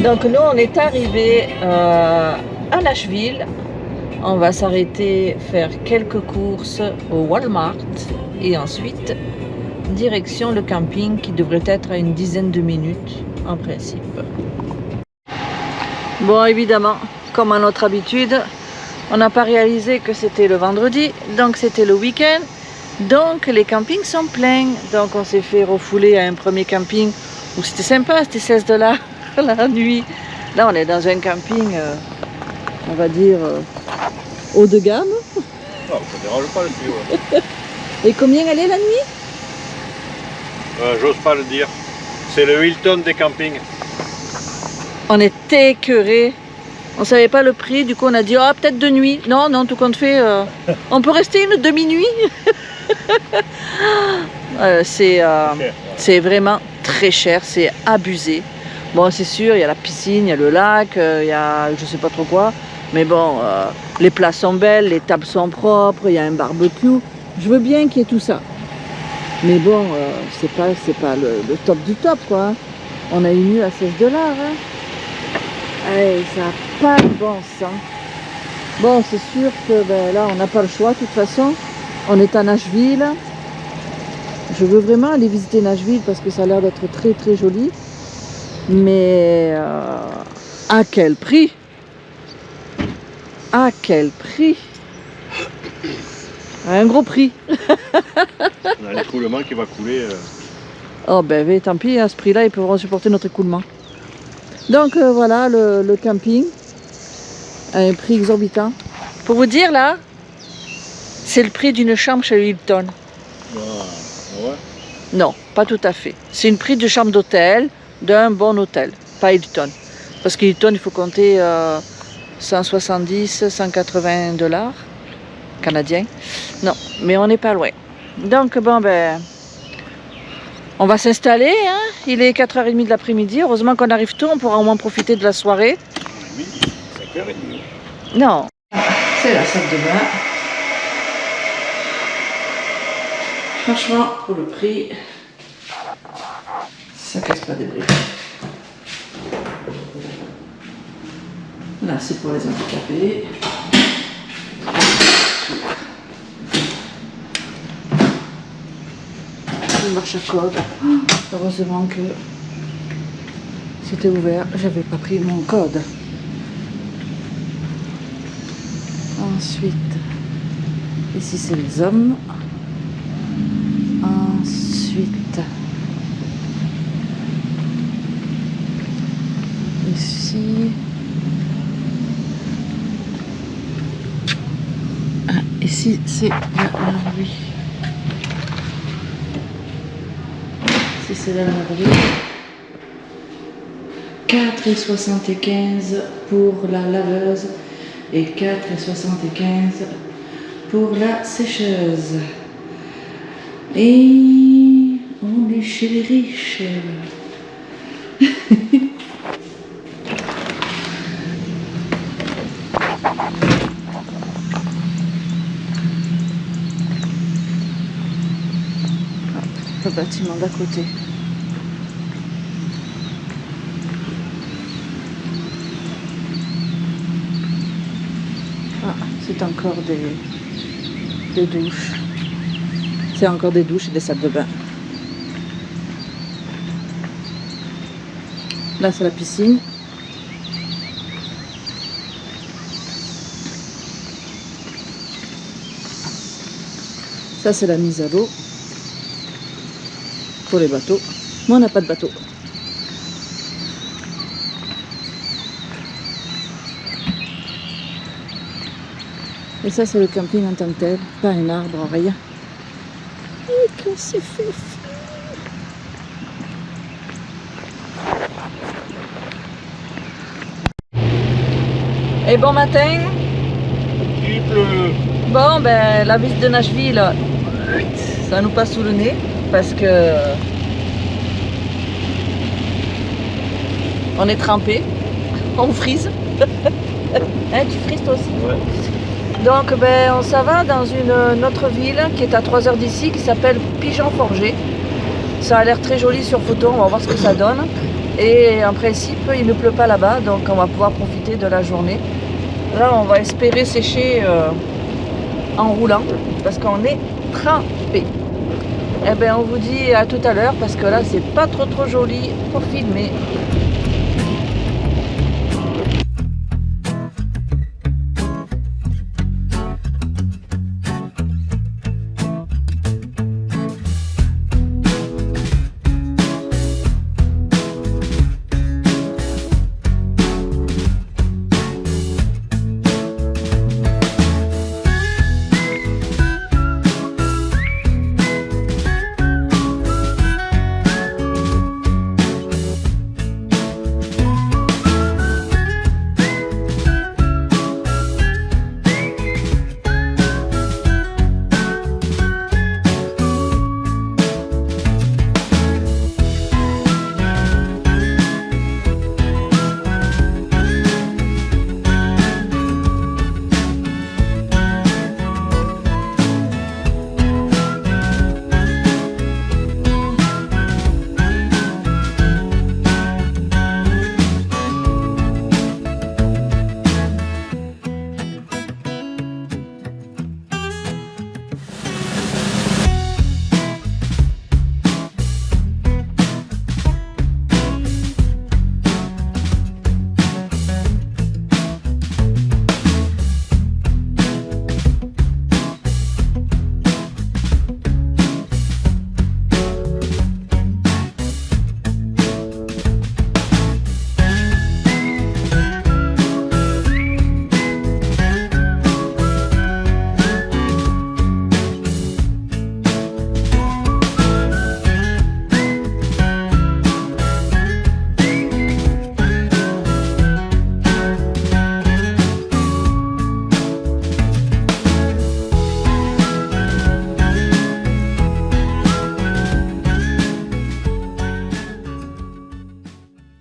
Donc nous on est arrivé à Nashville. On va s'arrêter faire quelques courses au Walmart et ensuite direction le camping qui devrait être à une dizaine de minutes en principe. Bon, évidemment, comme à notre habitude, on n'a pas réalisé que c'était le vendredi, donc c'était le week-end. Donc les campings sont pleins. Donc on s'est fait refouler à un premier camping où c'était sympa, c'était 16 $ la nuit. Là on est dans un camping, on va dire, haut de gamme. Non, ça ne dérange pas le prix. Ouais. Et combien elle est la nuit? J'ose pas le dire. C'est le Hilton des campings. On était écœurés. On savait pas le prix, du coup on a dit oh, peut-être de nuit. Non, non, tout compte fait, on peut rester une demi-nuit. C'est vraiment très cher, c'est abusé. Bon, c'est sûr, il y a la piscine, il y a le lac, il y a je sais pas trop quoi. Mais bon, les places sont belles, les tables sont propres, il y a un barbecue. Je veux bien qu'il y ait tout ça. Mais bon, c'est pas le top du top, quoi. On a eu mieux à 16 $. Hein. Allez, ça n'a pas de bon sens. Bon, c'est sûr que ben, là, on n'a pas le choix, de toute façon. On est à Nashville. Je veux vraiment aller visiter Nashville parce que ça a l'air d'être très très joli. Mais à quel prix? À quel prix? Un gros prix. On a l'écoulement qui va couler. Oh ben tant pis, à ce prix-là, ils pourront supporter notre écoulement. Donc voilà le camping à un prix exorbitant. Pour vous dire là, c'est le prix d'une chambre chez Hilton. Ah, ouais. Non, pas tout à fait. C'est une prix de chambre d'hôtel, d'un bon hôtel, pas Hilton. Parce que Hilton, il faut compter 170, 180 $ canadiens. Non, mais on n'est pas loin. Donc bon ben, on va s'installer, hein. Il est 4h30 de l'après-midi. Heureusement qu'on arrive tôt, on pourra au moins profiter de la soirée. Oui, 5h30. Non, c'est la salle de bain. Franchement, pour le prix, ça casse pas des briques. Là, c'est pour les handicapés. Une marche à code. Heureusement que c'était ouvert, j'avais pas pris mon code. Ensuite, ici c'est les hommes. Ensuite, ici. Ah, ici c'est la laverie. Ici c'est la laverie. 4,75 pour la laveuse et 4,75 pour la sécheuse. Et on est chez les riches. Le bâtiment d'à côté. Ah, c'est encore des douches. C'est encore des douches et des salles de bain. Là, c'est la piscine. Ça, c'est la mise à l'eau pour les bateaux. Moi, on n'a pas de bateau. Et ça, c'est le camping en tant que tel. Pas un arbre, rien. Et que c'est fait. Et bon matin. Il pleut. Bon, ben, la visite de Nashville, ça nous passe sous le nez parce que on est trempé, on frise. Hein, tu frises toi aussi? Ouais. Donc ben, on s'en va dans une autre ville qui est à 3 heures d'ici, qui s'appelle Pigeon Forger. Ça a l'air très joli sur photo, on va voir ce que ça donne. Et en principe, il ne pleut pas là-bas, donc on va pouvoir profiter de la journée. Là, on va espérer sécher en roulant, parce qu'on est trempé. Eh bien, on vous dit à tout à l'heure, parce que là, c'est pas trop joli pour filmer.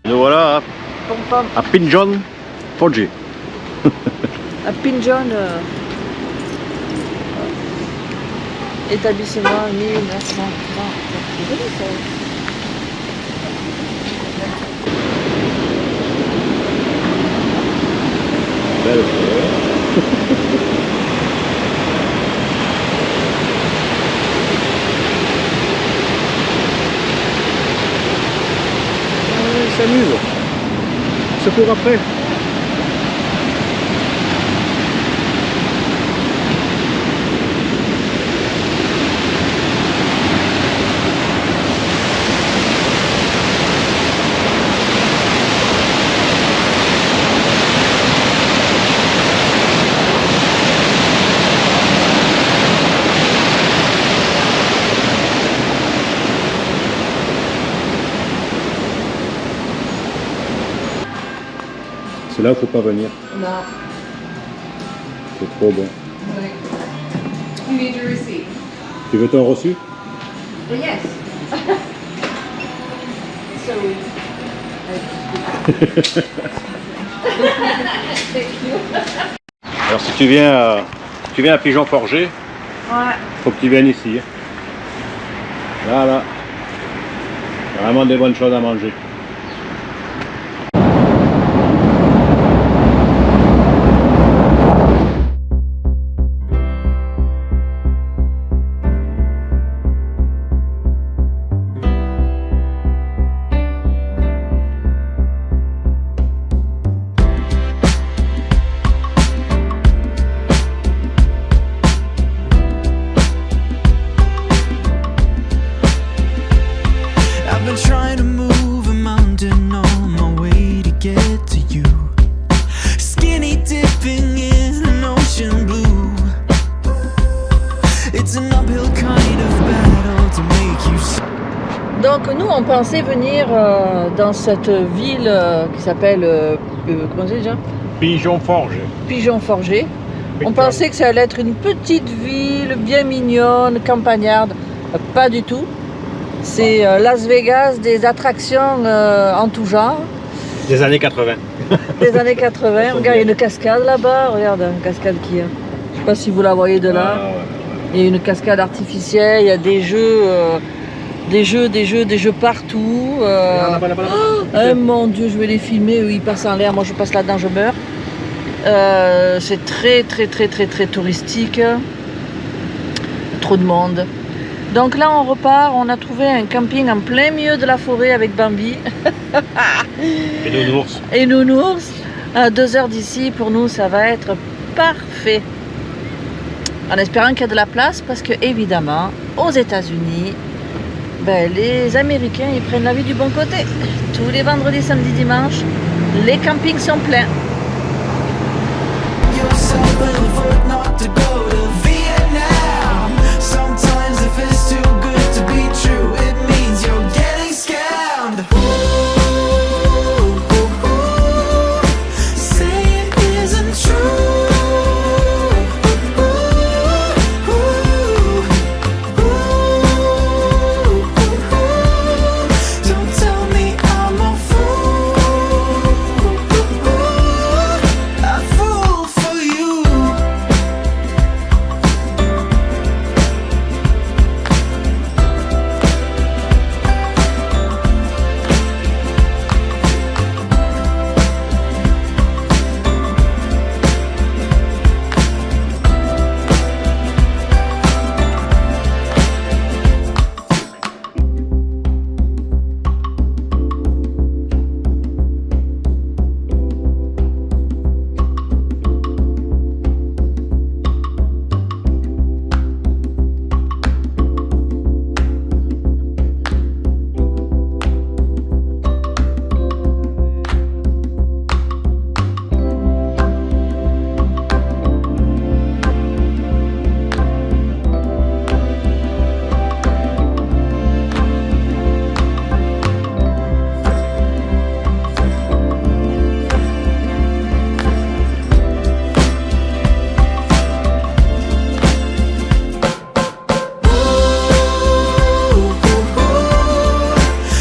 Nous voilà à Pigeon Forge. À Pigeon, établissement 1930. C'est joli ça. Belle. Il s'amuse. Se court après. C'est là qu'il ne faut pas venir. Non. C'est trop bon. You need your receipt. Tu veux ton reçu? Yes. So Alors si tu viens à Pigeon Forgé, Ouais. faut que tu viennes ici. Voilà. Vraiment des bonnes choses à manger. I've been trying to move a mountain on my way to get to you. Skinny dipping in an ocean blue. It's an uphill kind of battle to make you see. Donc nous on pensait venir dans cette ville qui s'appelle comment c'est déjà? Pigeon Forgé. Pigeon Forgé. On pensait que ça allait être une petite ville bien mignonne, campagnarde. Pas du tout. C'est Las Vegas des attractions en tout genre. Des années 80. Des années 80. Regarde, il y a une cascade là-bas. Regarde, une cascade qui est. Je sais pas si vous la voyez de là. Ah, ouais. Il y a une cascade artificielle, il y a des jeux Des jeux partout. Oh, mon Dieu, je vais les filmer. Eux, ils passent en l'air. Moi, je passe là-dedans, je meurs. C'est très touristique. Trop de monde. Donc là, on repart. On a trouvé un camping en plein milieu de la forêt avec Bambi. Et nounours. Et nounours. À 2 heures d'ici, pour nous, ça va être parfait. En espérant qu'il y a de la place, parce que évidemment, aux États-Unis, ben, les Américains, ils prennent la vie du bon côté. Tous les vendredis, samedis, dimanches, les campings sont pleins. yourself and vote not to go to Vietnam. Sometimes if it's too good to be true, it means you're getting scammed. Say it isn't true. Don't tell me I'm a fool. I fool for you.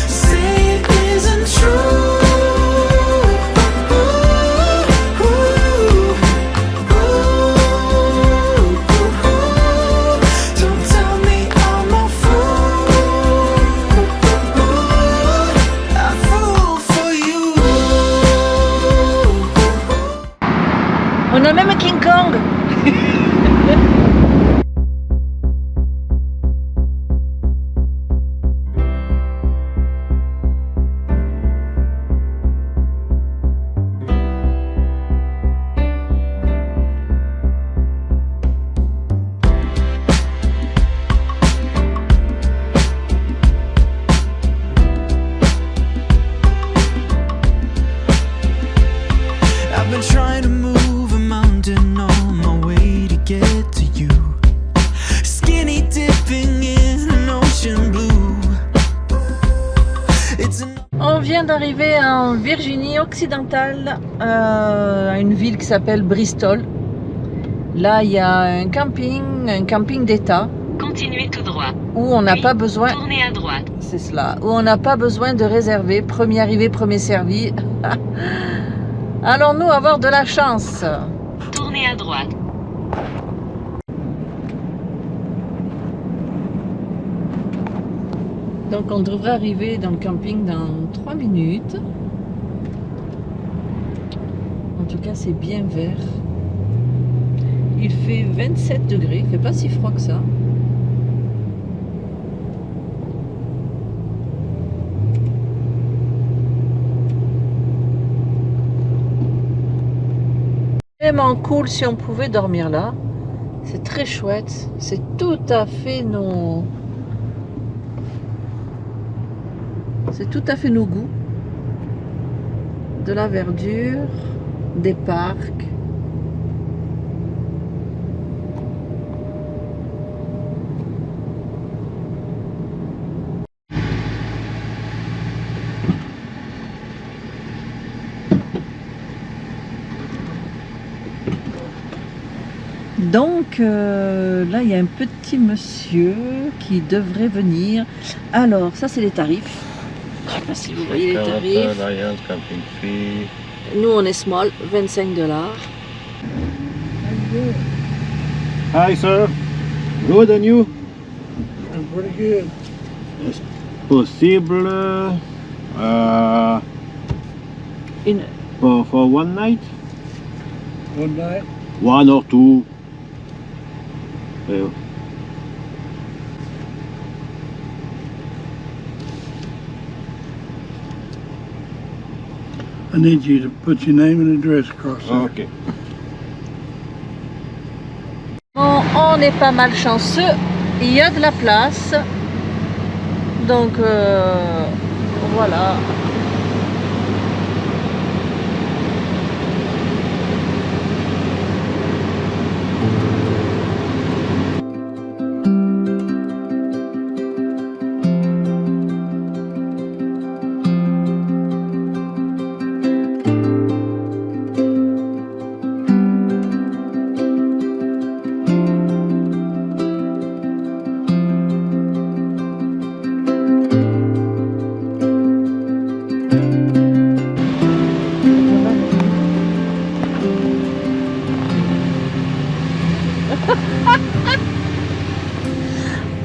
Say it isn't true. Don't tell me I'm a fool. I fool for you. On a même King Kong. I've been trying to move a mountain on my way to get to you. Skinny dipping in an ocean blue. It's an On vient d'arriver en Virginie occidentale, à une ville qui s'appelle Bristol. Là, il y a un camping d'État, Continuez tout droit. où on n'a Puis, pas besoin, Tournez à droite. c'est cela, où on n'a pas besoin de réserver. Premier arrivé, premier servi. Allons-nous avoir de la chance? Tournez à droite. Donc on devrait arriver dans le camping dans 3 minutes. En tout cas, c'est bien vert. Il fait 27 degrés, il fait pas si froid que ça. Vraiment cool si on pouvait dormir là. C'est très chouette. C'est tout à fait nos... C'est tout à fait nos goûts. De la verdure, des parcs. Donc là, il y a un petit monsieur qui devrait venir. Alors, ça, c'est les tarifs. Je sais pas si vous voyez les tarifs. Alliance, camping fee. Nous, on est small, 25 $. Hi, sir. Good, and you? I'm pretty good. Est-ce possible Une... for one night? One night? One or two. I need you to put your name and address across there. Ok. Bon, on est pas mal chanceux, il y a de la place, donc voilà.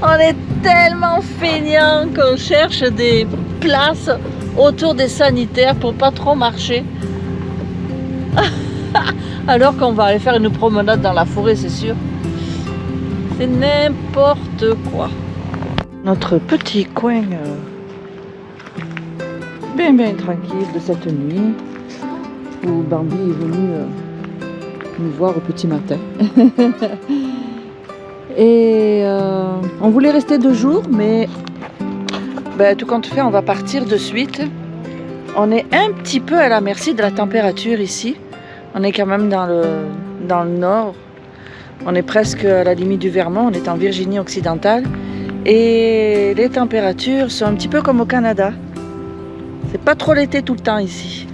On est tellement feignants qu'on cherche des places autour des sanitaires pour pas trop marcher. Alors qu'on va aller faire une promenade dans la forêt, c'est sûr. C'est n'importe quoi. Notre petit coin bien tranquille de cette nuit où Bambi est venu nous voir au petit matin. Et on voulait rester 2 jours, mais tout compte fait, on va partir de suite. On est un petit peu à la merci de la température ici. On est quand même dans le nord. On est presque à la limite du Vermont. On est en Virginie occidentale. Et les températures sont un petit peu comme au Canada. C'est pas trop l'été tout le temps ici.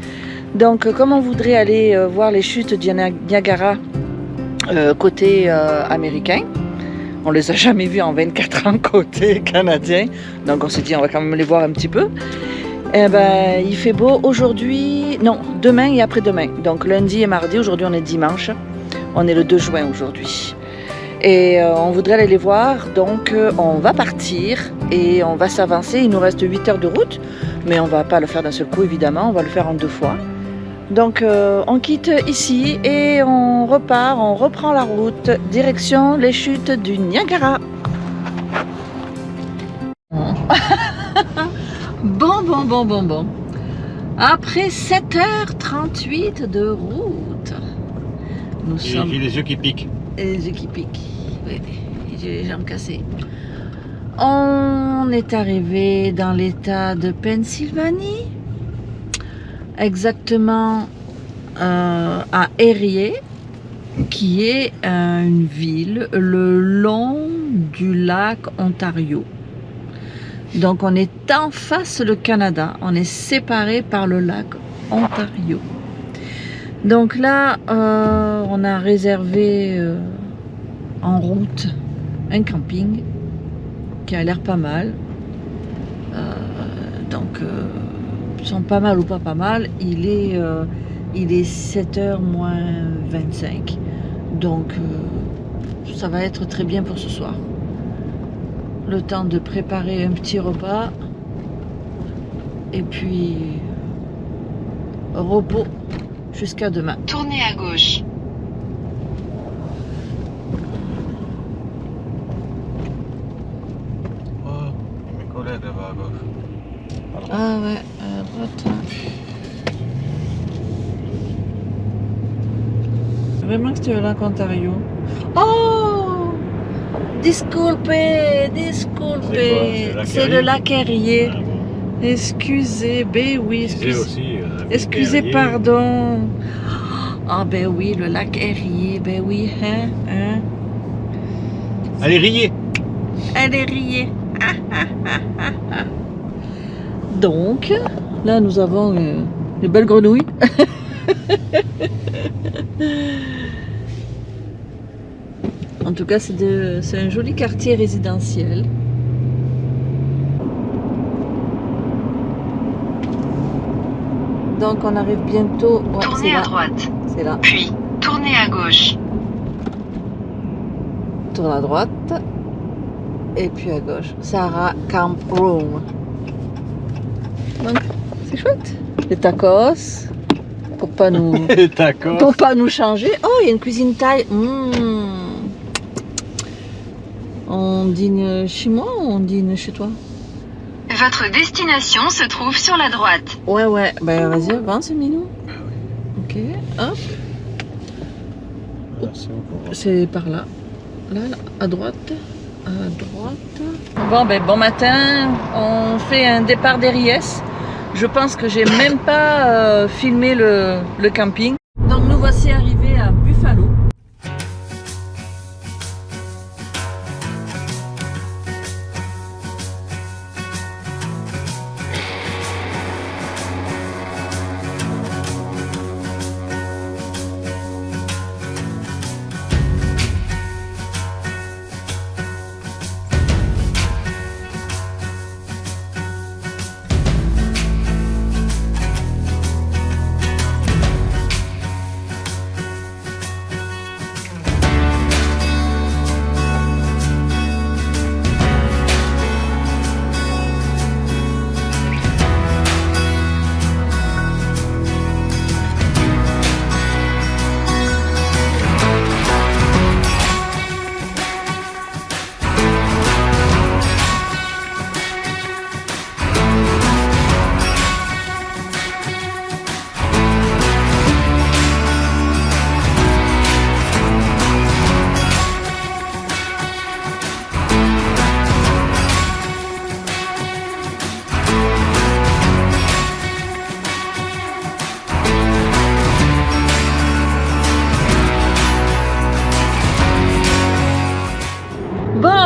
Donc, comme on voudrait aller voir les chutes du Niagara côté américain, on les a jamais vus en 24 ans côté canadien, donc on s'est dit on va quand même les voir un petit peu. Et il fait beau aujourd'hui, non, demain et après-demain, donc lundi et mardi. Aujourd'hui on est dimanche, on est le 2 juin aujourd'hui. Et on voudrait aller les voir, donc on va partir et on va s'avancer. Il nous reste 8 heures de route, mais on va pas le faire d'un seul coup évidemment, on va le faire en 2 fois. Donc on quitte ici et on repart, on reprend la route, direction les chutes du Niagara. Bon. Après 7h38 de route, nous sommes... J'ai les yeux qui piquent. Et les yeux qui piquent, oui, j'ai les jambes cassées. On est arrivé dans l'état de Pennsylvanie. Exactement à Erie, qui est une ville le long du lac Ontario. Donc on est en face le Canada, on est séparé par le lac Ontario. Donc là, on a réservé en route un camping qui a l'air pas mal. Sont pas mal ou pas mal, il est 7h moins 25, donc ça va être très bien pour ce soir. Le temps de préparer un petit repas et puis repos jusqu'à demain. Tournez à gauche. Oh, mes collègues là-bas à gauche. Ah ouais, à droite. Vraiment que c'était le lac Ontario. Oh! Disculpe. C'est le lac Erie. Ah, bon. Excusez, oui, Disais aussi, excusez, Erie. pardon. Ah oui, le lac Erie, oui, hein. Allez, riez. Elle est riée. Donc, là nous avons les belles grenouilles. En tout cas, c'est un joli quartier résidentiel. Donc on arrive bientôt. Ouais, Tournez à droite. C'est là. Puis, tournez à gauche. Tourne à droite. Et puis à gauche, Sarah Camp Room. Donc, c'est chouette. Les tacos, pour pas nous, D'accord. pour pas nous changer. Oh, il y a une cuisine thaï. On dîne chez moi ou on dîne chez toi? Votre destination se trouve sur la droite. Ouais. Ben vas-y, avance, Minou. Ok, hop. C'est par là. Là, à droite. À droite. Bon matin. On fait un départ d'Ries. Je pense que j'ai même pas filmé le camping. Donc nous voici arrivés à Buffalo.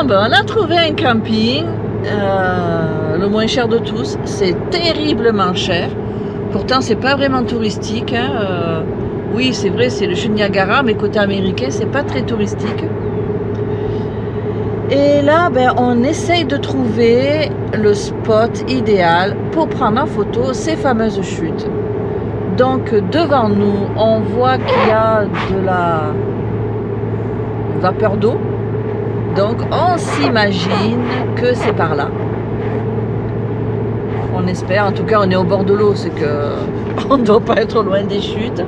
On a trouvé un camping, le moins cher de tous. C'est terriblement cher. Pourtant, c'est pas vraiment touristique. Oui, c'est vrai, c'est le chute Niagara, mais côté américain, c'est pas très touristique. Et là, on essaye de trouver le spot idéal pour prendre en photo ces fameuses chutes. Donc, devant nous, on voit qu'il y a de la vapeur d'eau. Donc on s'imagine que c'est par là. On espère, en tout cas on est au bord de l'eau, c'est que on ne doit pas être loin des chutes.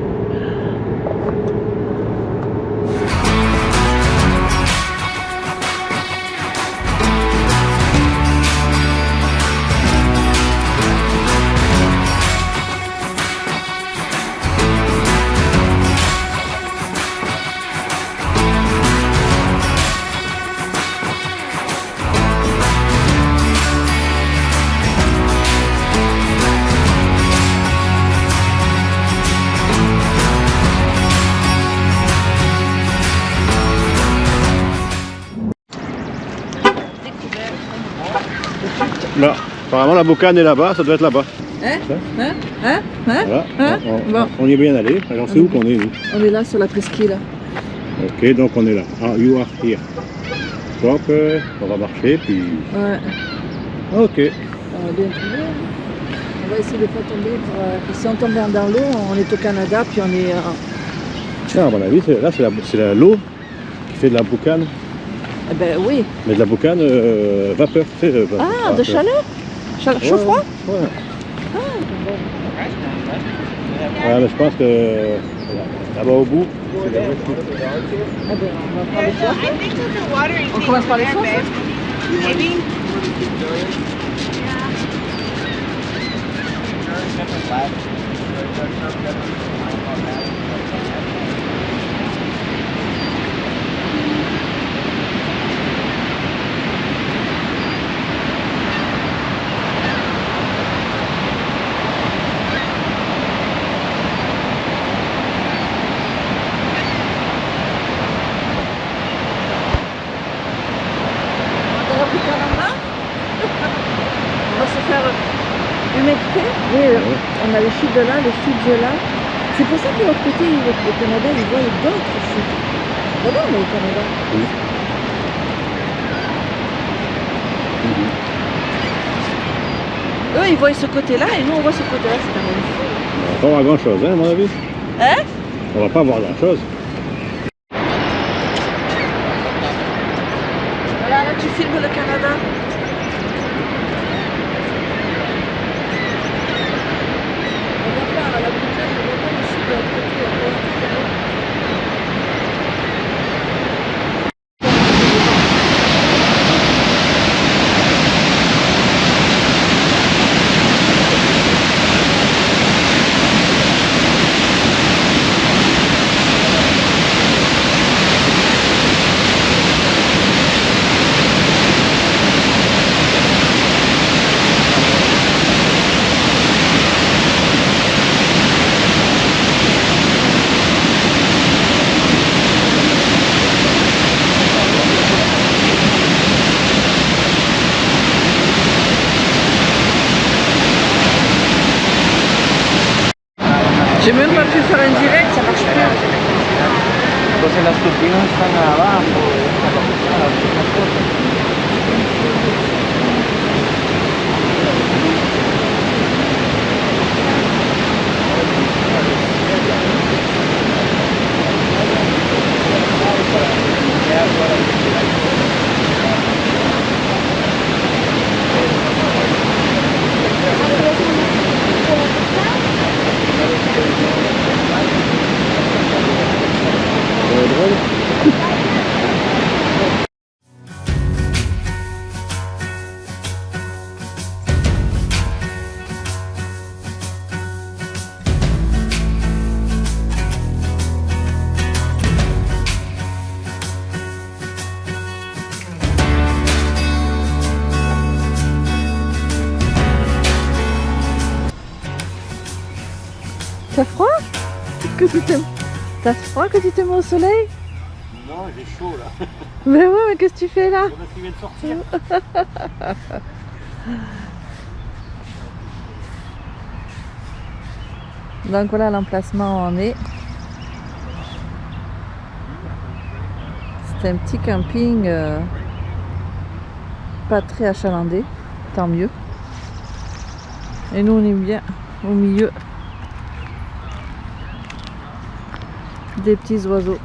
Là, apparemment la boucane est là-bas, ça doit être là-bas. Voilà, Bon. on y est bien allé. Alors c'est où qu'on est, nous? On est là sur la presqu'île. Ok, donc on est là. Ah, you are here. Donc, on va marcher, puis... Ouais. Ok. On va bien trouver. On va essayer de ne pas tomber. Si on tombe dans l'eau, on est au Canada, puis on est... Tiens, à mon avis, là c'est l'eau qui fait de la boucane. Eh ben oui. Mais de la boucane vapeur, tu sais. Ah, de chaleur? Chaud-froid? Ouais. Ouais, mais je pense que là-bas au bout, c'est la vraie chute. Ah ben, on va prendre les sauces. On commence par les sauces? On va se faire humecter. Oui, on a les chutes de là, les chutes de là. C'est pour ça que de l'autre côté, le Canada, ils voient d'autres chutes. Là-bas, on est au Canada. Oui. Eux, ils voient ce côté-là et nous, on voit ce côté-là. C'est quand même fou. On va pas voir grand-chose, hein, à mon avis. Hein? On va pas voir grand-chose. Voilà, là, tu filme le Canada. On va voir à la bouteille, on va voir ici de l'autre côté, on va voir. J'ai même pas pu faire un direct, ça marche plus. Entonces las turbinas están abajo. T'as froid? Que tu t'aimes? T'as froid que tu te mets au soleil? Non, j'ai chaud là. Mais ouais, mais qu'est-ce que tu fais là? Parce qu'il vient de sortir. Donc voilà l'emplacement où on est. C'est un petit camping pas très achalandé, tant mieux. Et nous on est bien au milieu des petits oiseaux.